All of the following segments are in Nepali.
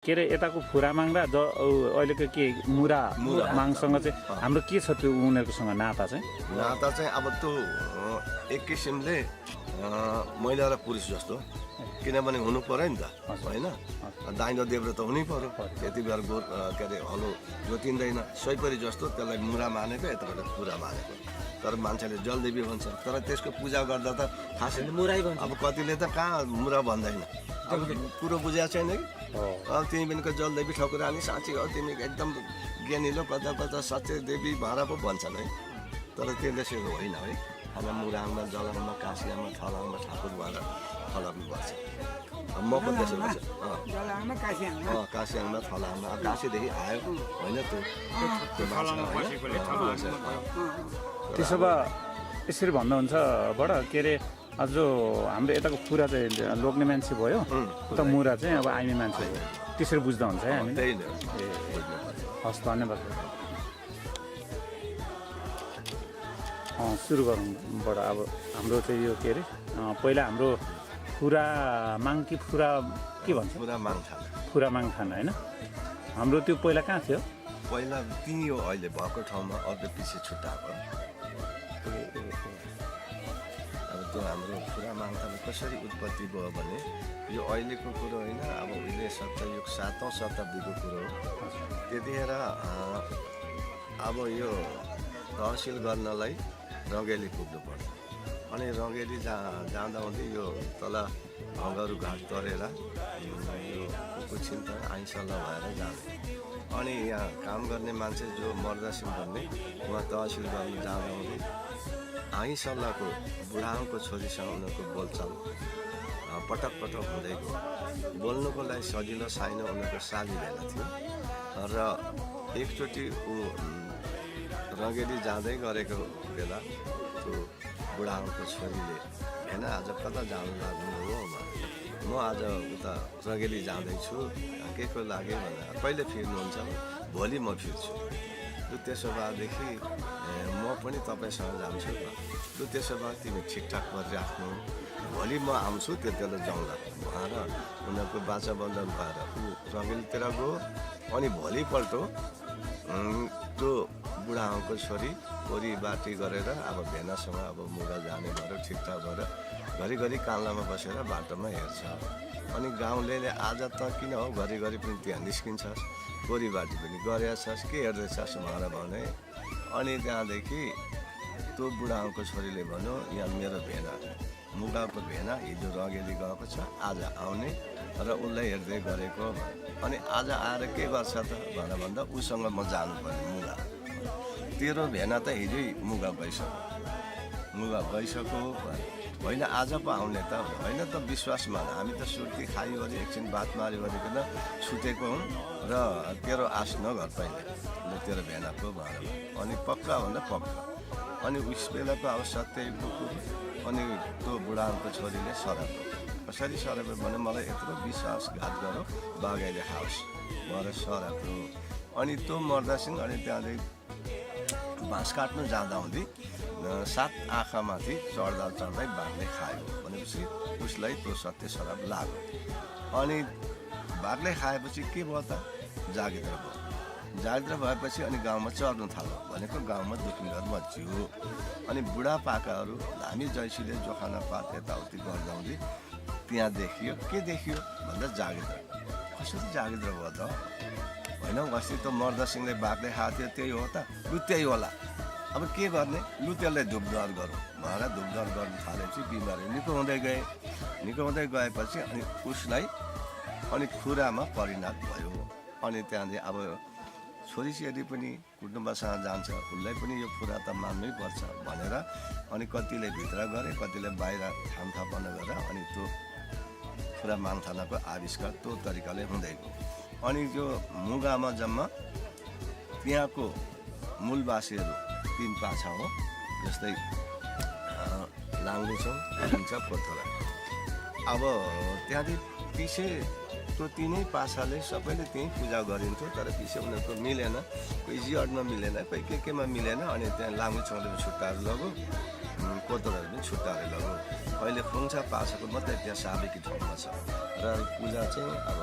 के अरे यताको फुरामाङ र अहिलेको के मुरामाङसँग चाहिँ हाम्रो के छ त्यो उनीहरूकोसँग नाता चाहिँ? नाता चाहिँ अब त्यो एक किसिमले महिला र पुरुष जस्तो, किनभने हुनु पर्यो नि त होइन, दाइनो देब्रो त हुनै पर्यो। त्यति बेला के अरे हलो जोतिँदैन, सयपरी जस्तो त्यसलाई मुरा मानेको यताबाट पुरा मानेको। तर मान्छेले जलदेवी भन्छ, तर त्यसको पूजा गर्दा त खासै मुरै भन्छ। अब कतिले त कहाँ मुरा भन्दैन, अब कुरो बुझाएको छैन कि। अब तिमी पनि जलदेवी ठकुरानी साँच्ची हो, तिमी एकदम ज्ञानिलो कता कता सत्य देवी भाँडा पो भन्छन् है। तर त्यो त्यसो होइन है। अब मुराङमा जलाङमा कासियामा थलाङमा ठाकुर भएर फलाउनु पर्छ। म पनि त्यसो गर्छु, कासियाङमा थलाङमा काशीदेखि आयो होइन त्यो त्यसो भए यसरी भन्नुहुन्छ बडा के अरे जो हाम्रो यताको पुरा चाहिँ लोग्ने मान्छे भयो, उता मुरा चाहिँ अब आइने मान्छे भयो, त्यसरी बुझ्दा हुन्छ है हामी। हस् धन्यवाद। सुरु गरौँबाट अब हाम्रो चाहिँ यो के अरे पहिला हाम्रो फुरामाङ कि फुरा के भन्छ? फुरामाङ थाना होइन। हाम्रो त्यो पहिला कहाँ थियो? पहिला त्यही हो, अहिले भएको ठाउँमा अर्को पछि छुट्टाएको। अब त्यो हाम्रो फुरामाङ थाना कसरी उत्पत्ति भयो भने यो अहिलेको कुरो होइन, अब उहिले सत्ययुग 7औं शताब्दीको कुरो हो। त्यतिखेर अब यो तहसिल गर्नलाई रङ्गेली पुग्नु पर्छ। अनि रङ्गेली जाँदा हुँदै यो तल ढङ्गहरू घाट तरेर यो कुकुछिन्त आइसल्ला भएर जाँदै, अनि यहाँ काम गर्ने मान्छे जो मर्दासिङ भन्ने उहाँ तहसिल गर्नु जाँदा हुँदै आइसल्लाको बुढाको छोरीसँग उनीहरूको बोलचाल पटक पटक हुँदै गयो। बोल्नुको लागि सजिलो छैन, उनीहरूको साली भेला थियो। र एकचोटि ऊ रङ्गेली जाँदै गरेको बेला त्यो बुढाको छोरीले होइन आज कता जानु लाग्नु हो, म आज उता रङ्गेली जाँदैछु, के को लागि भनेर कहिले फिर्नुहुन्छ? भोलि म फिर्छु। लु त्यसो भएदेखि म पनि तपाईँसँग जान्छु। लु त्यसो भए तिमी ठिकठाक गरिराख्नु, भोलि म आउँछु, त्यति बेला जाउँला भनेर उनीहरूको बाचा बन्धन भएर ऊ रङ्गेलीतिर गयो। अनि भोलिपल्ट त्यो बुढाको छोरी कोरी बाटी गरेर अब भेनासँग अब मुरा जाने भएर ठिकठाक भएर घरिघरि कान्लामा बसेर बाटोमा हेर्छ। अनि गाउँले आज त किन हो घरिघरि पनि त्यहाँ निस्किन्छस्, कोरी बाटी पनि गरेछस्, के हेर्दैछस् भनेर भने। अनि त्यहाँदेखि त्यो बुढाको छोरीले भन्यो यहाँ मेरो भेना मुगाको भेना हिजो रङ्गेली गएको छ, आज आउने र उसलाई हेर्दै गरेको। अनि आज आएर के गर्छ त भनेर भन्दा उसँग म जानुपर्ने मुगा। तेरो भेना त हिजै मुगा गइसक्यो होइन, आज पो आउने त होइन त विश्वास मान, हामी त सुर्ती खाइवरी एकछिन बात मारिवरिकन छुटेको हौँ र तेरो आश नगर पहिले तेरो भेनाको भनेर। अनि पक्का भन्दा पक्का। अनि उस बेलाको अब सत्यको कुरो। अनि त्यो बुढाको छोरीले सराप्यो। कसरी सराप्यो भने मलाई यत्रो विश्वासघात गरो बागाइले हाओस् भएर सराप्यो। अनि त्यो मर्दासिङ अनि त्यहाँदेखि बाँस काट्नु जाँदा हुँदै 7 आँखामाथि चढ्दै बाघले खायो भनेपछि उसलाई त्यो सत्य सराप लाग्यो। अनि बाघले खाएपछि के भयो त? जागिद्र भयो। जागिद्र भएपछि अनि गाउँमा चर्नु थाल्यो भनेको गाउँमा दुखिङ्गर मच्चियो। अनि बुढापाकाहरू हामी जैसीले जोखाना पात यताउति गर्दा हुँदै त्यहाँ देखियो। के देखियो भन्दा जागिद्र। कसरी जागिद्र भयो त? होइन अस्ति त मर्दासिङले बाघले खाएको थियो, त्यही हो त? लु त्यही होला। अब के गर्ने? लु त्यसलाई धुपधर गरौँ भनेर धुपधर गर्नु थालेपछि बिमारी निको हुँदै गएपछि अनि उसलाई अनि खुरामा परिणत भयो। अनि त्यहाँदेखि अब छोरीचेली पनि कुटुम्बसँग जान्छ, उसलाई पनि यो कुरा त मान्नै पर्छ भनेर अनि कतिले भित्र गरे, कतिले बाहिर थानथापना गरेर अनि त्यो फुरामाङ थानाको आविष्कार त्यो तरिकाले हुँदै गयो। अनि त्यो मुगामा जम्मा त्यहाँको मूलवासीहरू 3 पाछा हो, जस्तै लाङ्गुछौँ, पोथरा। अब त्यहाँदेखि पछि त्यो 3 पाछाले सबैले त्यहीँ पूजा गरिन्थ्यो। तर पछि उनीहरूको मिलेन, कोही जियडमा मिलेन, कोही केमा मिलेन। अनि त्यहाँ लाङ्गुछौँले पनि छुट्टाएर लग्यो, कोतराले पनि छुट्टाएर लग्यो। अहिले फुङ्छा पाछाको मात्रै त्यहाँ साबिकी ठाउँमा छ र पूजा चाहिँ अब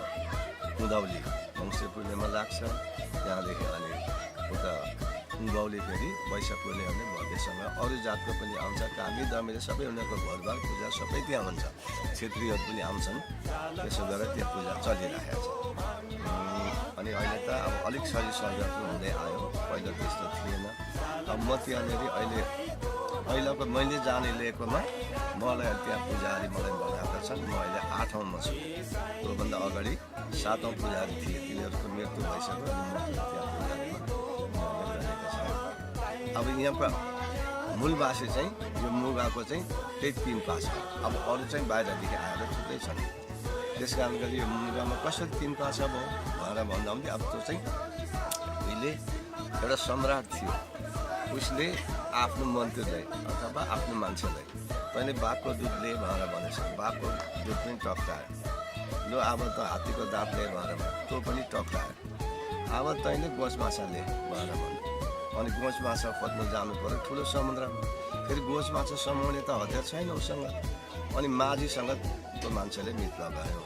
उँधौली मङ्सिर पूर्णिमा लाग्छ त्यहाँदेखि अनि उता उँभौली फेरि वैशाख पूर्णिमा भने भव्यसँग अरू जातको पनि आउँछ कामी दमीले सबै उनीहरूको घरबार पूजा सबै त्यहाँ हुन्छ क्षेत्रीहरू पनि आउँछन् त्यसो गरेर त्यो पूजा चलिरहेको छ अनि अहिले त अब अलिक सजिलो हुँदै आयो पहिला त्यस्तो थिएन अब म त्यहाँनिर पहिलाको मैले जाने लिएकोमा मलाई त्यहाँ पुजारी मलाई बनाएका छन् म अहिले 8औँमा छु त्योभन्दा अगाडि 7औँ पुजारी थिए तिनीहरूको मृत्यु भइसक्यो अनि म त्यहाँ पुजारीमा रहेका छन् अब यहाँको मूलवासी चाहिँ यो मुगाको चाहिँ त्यही 3 पासा अब अरू चाहिँ बाहिरदेखि आएर थुप्रै छन् त्यस कारण गरी यो मुगामा कसरी 3 पासा भयो भनेर भन्दा पनि अब त्यो चाहिँ उहिले एउटा सम्राट थियो उसले आफ्नो मन्त्रीलाई अथवा आफ्नो मान्छेलाई तैँले बाघको दुध ले भनेर भनेछ बाघको दुध पनि टक्रायो ल अब त हात्तीको दाँत ले भनेर त्यो पनि टक्रायो अब तैँले गोस माछा ले भनेर भन्यो अनि गोस माछा खोज्न जानु पऱ्यो ठुलो समुद्रमा फेरि गोस माछा समाउने त हतियार छैन उसँग अनि माझीसँग त्यो मान्छेले मित लगायो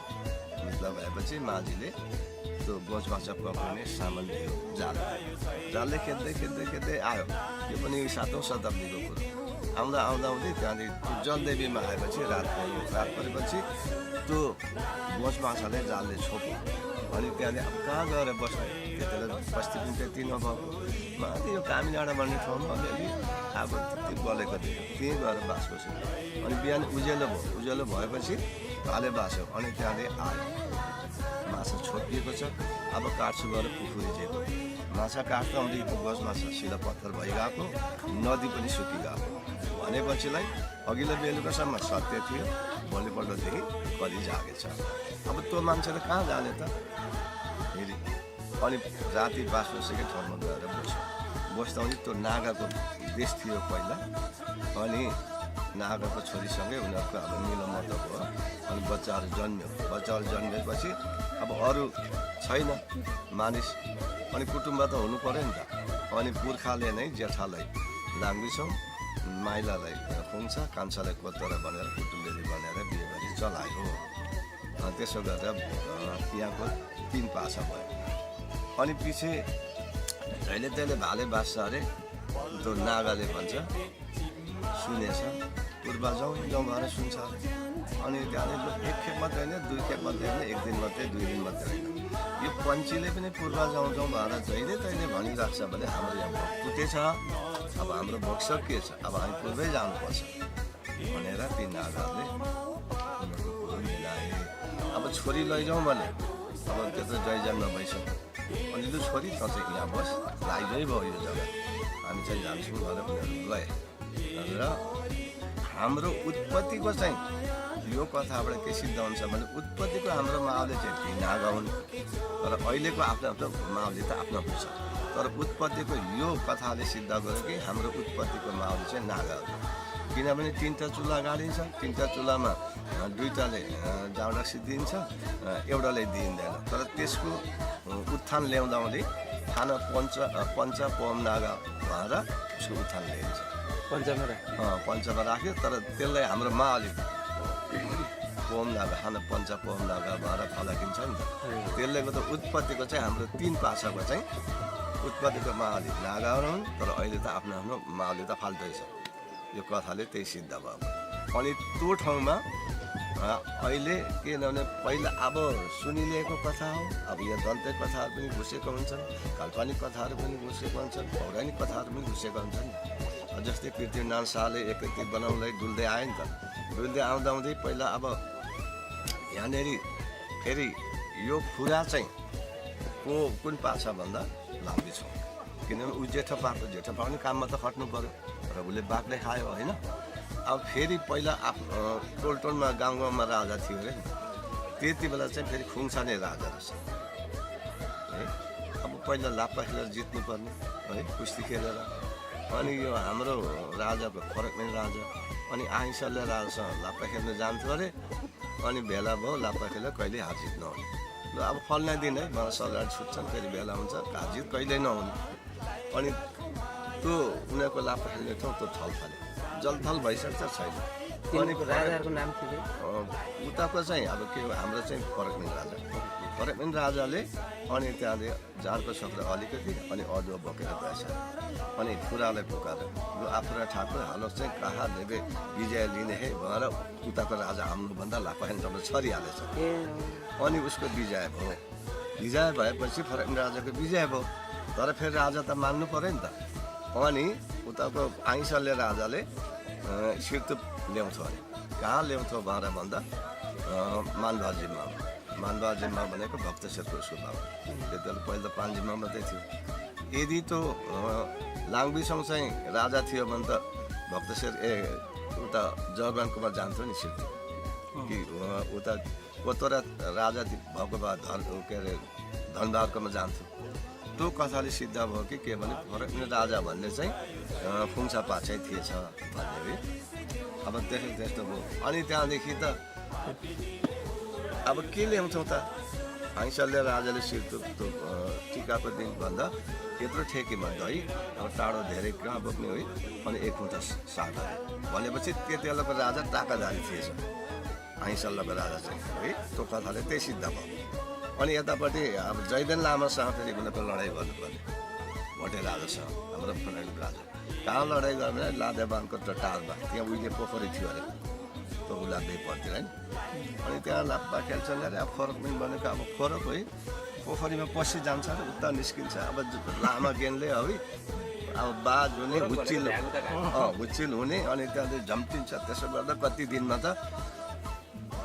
मित लगाएपछि माझीले त्यो गोस माछा पक्रिने सामान दियो जालले खेद्दै आयो यो पनि 7औँ शताब्दीको कुरो आउँदै त्यहाँदेखि जलदेवीमा आएपछि रात परेपछि त्यो गोस माछाले जालले छोप्यो अनि त्यहाँदेखि अब कहाँ गएर बस्ने त्यतिबेला बस्ती पनि त्यति नभएको माथि यो कामिनाडा भन्ने ठाउँमा अलिअलि अब त्यति बलेको थियो त्यहीँ गएर बास बस्यो अनि बिहान उज्यालो भएपछि भाले बास्यो अनि त्यहाँदेखि आयो माछा छोपिएको छ अब काट्छु गएर पुखुरी माछा काट्दा आउँदै त्यो गज माछा सिधा पत्थर भइगएको नदी पनि सुकिगएको भनेपछिलाई अघिल्लो बेलुकासम्म सत्य थियो भोलिपल्टदेखि कलि जागेछ अब त्यो मान्छेले कहाँ जाने त फेरि अनि राति बास बसेकै ठाउँमा गएर बस्दा पनि त्यो नागाको देश थियो पहिला अनि नागाको छोरीसँगै उनीहरूको अब मिलमत भयो अनि बच्चाहरू जन्मेपछि अब अरू छैन मानिस अनि कुटुम्ब त हुनु पऱ्यो नि त अनि पुर्खाले नै जेठालाई लाङ्गुछौँ माइलालाई खुङ्छ कान्छालाई कोतरा भनेर कुटुम्बेली भनेर बिहे गरी चलायो त्यसो गरेर यहाँको 3 पासा भयो अनि पछि जहिले तहिले भाले बास्छ अरे त्यो नागाले भन्छ सुनेछ पूर्व जाउँ भनेर सुन्छ अनि त्यहाँदेखि 1 खेप मात्रै होइन 2 खेप मात्रै होइन 1 दिन मात्रै 2 दिन मात्रै होइन यो पन्छीले पनि पूर्व जाउँ भनेर जहिले तहिले भनिरहेको छ भने हाम्रो यहाँ भोक टुटे छ अब हाम्रो भोक सकिएछ अब हामी पूर्वै जानुपर्छ भनेर ती नागाहरूले उनीहरूको कुरो मिलाए अब छोरी लैजाउँ भने अब त्यो त जयजन्म भइसक्यो अनि लु छोरी त चाहिँ यहाँ बस लाइजै भयो यो जग्गा हामी चाहिँ जान्छौँ भनेर उनीहरू गए र हाम्रो उत्पत्तिको चाहिँ यो कथाबाट के सिद्ध हुन्छ भने उत्पत्तिको हाम्रो माओले चाहिँ नागा हुन् तर अहिलेको आफ्नो माओले त आफ्नो हुन्छ तर उत्पत्तिको यो कथाले सिद्ध गर्यो कि हाम्रो उत्पत्तिको माओले चाहिँ नागा हो किनभने 3टा चुल्हा गाडिन्छ 3टा चुल्हामा 2टाले जाउँडा सिद्धिन्छ एउटाले दिइँदैन तर त्यसको उत्थान ल्याउँदाले खाना पञ्च पम नागा भएर उसको उत्थान ल्याइन्छ पञ्चमा राख्यो तर त्यसलाई हाम्रो माओले पोम नागा खाना पञ्च पोम नागा भएर फलाकिन्छ नि त त्यसले गर्दा उत्पत्तिको चाहिँ हाम्रो 3 पासाको चाहिँ उत्पत्तिको माओले नागा हुन् तर अहिले त आफ्नो माओले त फाल्टै छ यो कथाले त्यही सिद्ध भयो अनि त्यो ठाउँमा अहिले के भने पहिला अब सुनिलिएको कथा हो अब यहाँ दन्ते कथाहरू पनि घुसेको हुन्छन् काल्पनिक कथाहरू पनि घुसेको हुन्छन् पौराणिक कथाहरू पनि घुसेको हुन्छन् जस्तै पृथ्वीनारायण शाहले एकति बनाउँदै डुल्दै आयो नि त डुल्दै आउँदै पहिला अब यहाँनिर फेरि यो खुरा चाहिँ कुन पासा भन्दा लाम्बी छ किनभने ऊ जेठो पाक्ने काममा त खट्नु पऱ्यो र उसले बाघले खायो होइन अब फेरि पहिला टोलटोलमा गाउँमा राजा थियो अरे त्यति बेला चाहिँ फेरि खुङसाने राजा रहेछ है अब पहिला लाप्पा खेलेर जित्नुपर्ने है कुस्ती खेलेर अनि यो हाम्रो राजाको फरकमेन राजा अनि आइसले राजासँग लाप्पा खेल्न जान्थ्यो अरे अनि भेला भयो लाप्पा खेलेर कहिले हार जित नहुने ल अब फल्ना दिन है मलाई सल्लाह छुट्छन् फेरि भेला हुन्छ हार जित कहिल्यै नहुने अनि त्यो उनीहरूको लाप्पा खेल्ने ठाउँ त्यो थलथले जलथल भइसक्छ छैन अनि राजाहरूको नाम के उताको चाहिँ अब के हो हाम्रो चाहिँ फरकमेन राजा फरकमेन राजाले अनि त्यहाँले झारको सक्र अलिकति अनि अदुवा बोकेर गएछ अनि फुरालाई पुकाएर लु आफूलाई ठाकुर हालो चाहिँ कहाँ देवे विजय लिने हे भनेर उताको राजा आउनुभन्दा लापाहेन्जमा छरिहालेछ अनि उसको विजय भयो विजय भएपछि फरकमेन राजाको विजय भयो तर फेरि राजा त मान्नु पऱ्यो नि त अनि उताको आइसले राजाले सिर्तुप ल्याउँथ्यो अरे कहाँ ल्याउँथ्यो भनेर भन्दा मानभाजिममा भनेको भक्तेश्वरको सुभा हो त्यति बेला पहिला त पान्जिममा मात्रै थियो यदि त लाङबीसँग चाहिँ राजा थियो भने त भक्तेश्वर उता जर्मनकोमा जान्थ्यो नि सिर्तुप कि उता कतवटा राजा भएको भए के अरे धनबहादुरकोमा जान्थ्यो त्यो कथाले सिद्ध भयो कि के भने फरकमेन राजा भन्ने चाहिँ फुङ्सा पाछै थिएछ भन्ने है अब त्यस्तो भयो अनि त्यहाँदेखि त अब के ल्याउँछौँ त हैसल्य राजाले सिर्तुप टिकाको दिन भन्दा यत्रो ठेकीमा है अब टाढो धेरै कहाँ बोक्ने है अनि एक मुठा साग भनेपछि त्यति बेलाको राजा टाकाधारी थिएछ हैसल्यको राजा चाहिँ है त्यो कथाले त्यही सिद्ध भयो अनि यतापट्टि अब जयदेन लामासँग फेरि उनीहरूको लडाइँ गर्नुपर्ने भोटे राजासँग हाम्रो फरकमेन राजा कहाँ लडाइँ गर्ने लादेवानको टारमा त्यहाँ उहिले पोखरी थियो अरे त्यो उलाग्दै पर्थ्यो है अनि त्यहाँ लाप्पा खेल्छन् अरे अब फरकमेन भनेको अब फरक है पोखरीमा पसी जान्छ र उता निस्किन्छ अब लामा गेनले है अब बाज हुने हुच्चिल हुने अनि त्यहाँदेखि झम्टिन्छ त्यसो गर्दा कति दिनमा त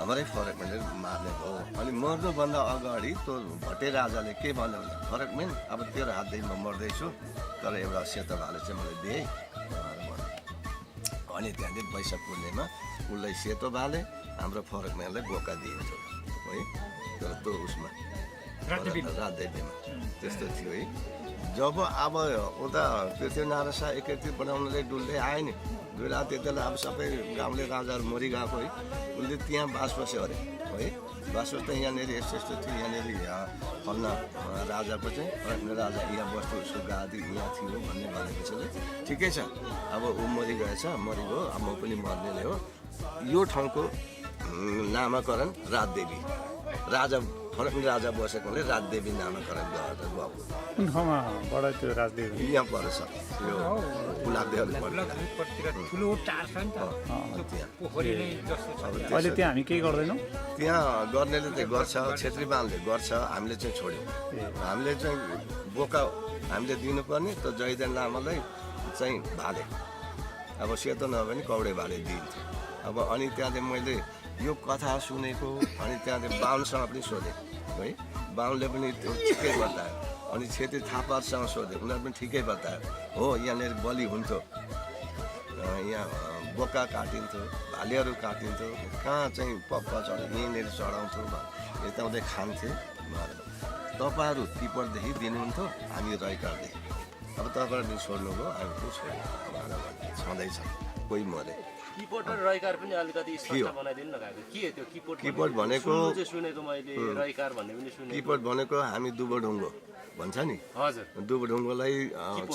हाम्रै फरकमेनले मार्ने भयो अनि मर्नुभन्दा अगाडि त्यो भोटे राजाले के भन्यो भने फरकमेन अब तेरो हातदेखि म मर्दैछु तर एउटा सेतो भाले चाहिँ मैले दिएँ अनि त्यहाँदेखि वैशाख पूर्णिमा उसलाई सेतो भाले हाम्रो फरकमेनलाई बोका दिइन्छ है तर त्यो उसमा राजदेवीमा त्यस्तो थियो है जब अब उता पृथ्वीनारायण शाह एकैतिर बनाउनले डुल्दै आयो नि दुई रात त्यति बेला अब सबै गाउँले राजाहरू मरिगएको है उसले त्यहाँ बास बस्यो अरे है बास बस्दा यहाँनिर यस्तो यस्तो थियो यहाँनिर फल्ना राजाको चाहिँ फरकमेन राजा यहाँ बस्थ्यो उसको गादी यहाँ थियो भन्ने भनेपछि ठिकै छ अब ऊ मरिगएछ मरिगयो अब म पनि मर्ने नै हो यो ठाउँको नामाकरण राजदेवी राजा फरकमेन राजा बसेकोले राजदेवी नामाकरण गरेर गएको कुन ठाउँमा बडा त्यो राजदेवी यहाँ परेछ यो ठुलो टार छ नि त पोखरी नै जस्तो छ अहिले त्यहाँ हामी केही गर्दैनौँ त्यहाँ गर्नेले चाहिँ गर्छ छेत्री बाहुनले गर्छ हामीले चाहिँ छोड्यौँ हामीले चाहिँ बोका हामीले दिनुपर्ने त जयदेन लामालाई चाहिँ भाले अब सेतो नभए पनि कौडे भाले दिन्थ्यो अब अनि त्यहाँदेखि मैले यो कथा सुनेको अनि त्यहाँदेखि बाहुनसँग पनि सोधेँ है बाहुनले पनि त्यो ठिकै बतायो अनि छेत्री थापासँग सोधेँ उनीहरू पनि ठिकै बतायो हो यहाँनिर बलि हुन्थ्यो यहाँ बोका काटिन्थ्यो भालेहरू काटिन्थ्यो कहाँ चाहिँ पप्पा चढ्यो यहीँनिर चढाउँथ्यो यताउँदै खान्थ्यो तपाईँहरू तिपरदेखि दिनुहुन्थ्यो हामी रैकादेखि अब तपाईँहरू छोड्नुभयो हामी को छोड्यो छँदैछ कोही मरे किपोर्ड र रैकार पनि अलिकति स्पष्ट बनाइदिनु लगाएको के त्यो किपोर्ड भनेको सुनेको मैले रैकार भन्ने पनि सुनेको किपोर्ड भनेको हामी दुबोढुङ्गो भन्छ नि हजुर दुबोढुङ्गोलाई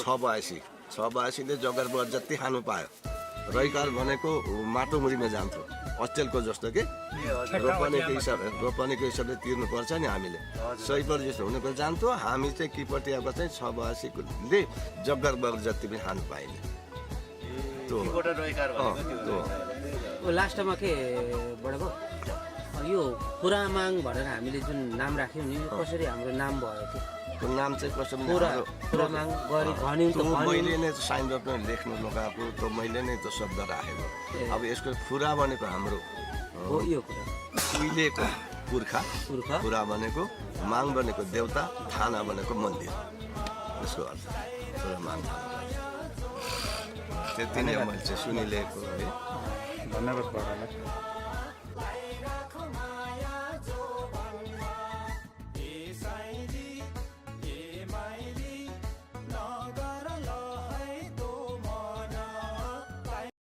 682ले जगरबर जति खानु पायो रैकार भनेको माटो मुरीमा जान्थ्यो अस्ट्रेलको जस्तो के रोपनीको हिसाबले तिर्नुपर्छ नि हामीले 100 जस्तो हुनेको जान्थ्यो हामी चाहिँ किपोटियाको चाहिँ 682ले जगरबर जति पनि खानु पाइने लास्टमा के बढेको यो पुरामाङ भनेर हामीले जुन नाम राख्यौँ नि यो कसरी हाम्रो नाम भयो कि त्यो नाम चाहिँ कसरी पुरामाङ गरी भन्यौँ मैले नै साइन बोर्डमा लेख्नु लगाएको त्यो मैले नै त्यो शब्द राखेको अब यसको फुरा भनेको हाम्रो हो यो कुरा उहिलेको पुर्खा पुरा भनेको माङ भनेको देवता थाना भनेको मन्दिर यसको अर्थ पुरामाङ थाना त्यति नै मैले चाहिँ सुनिलिएको है धन्यवाद बडालाई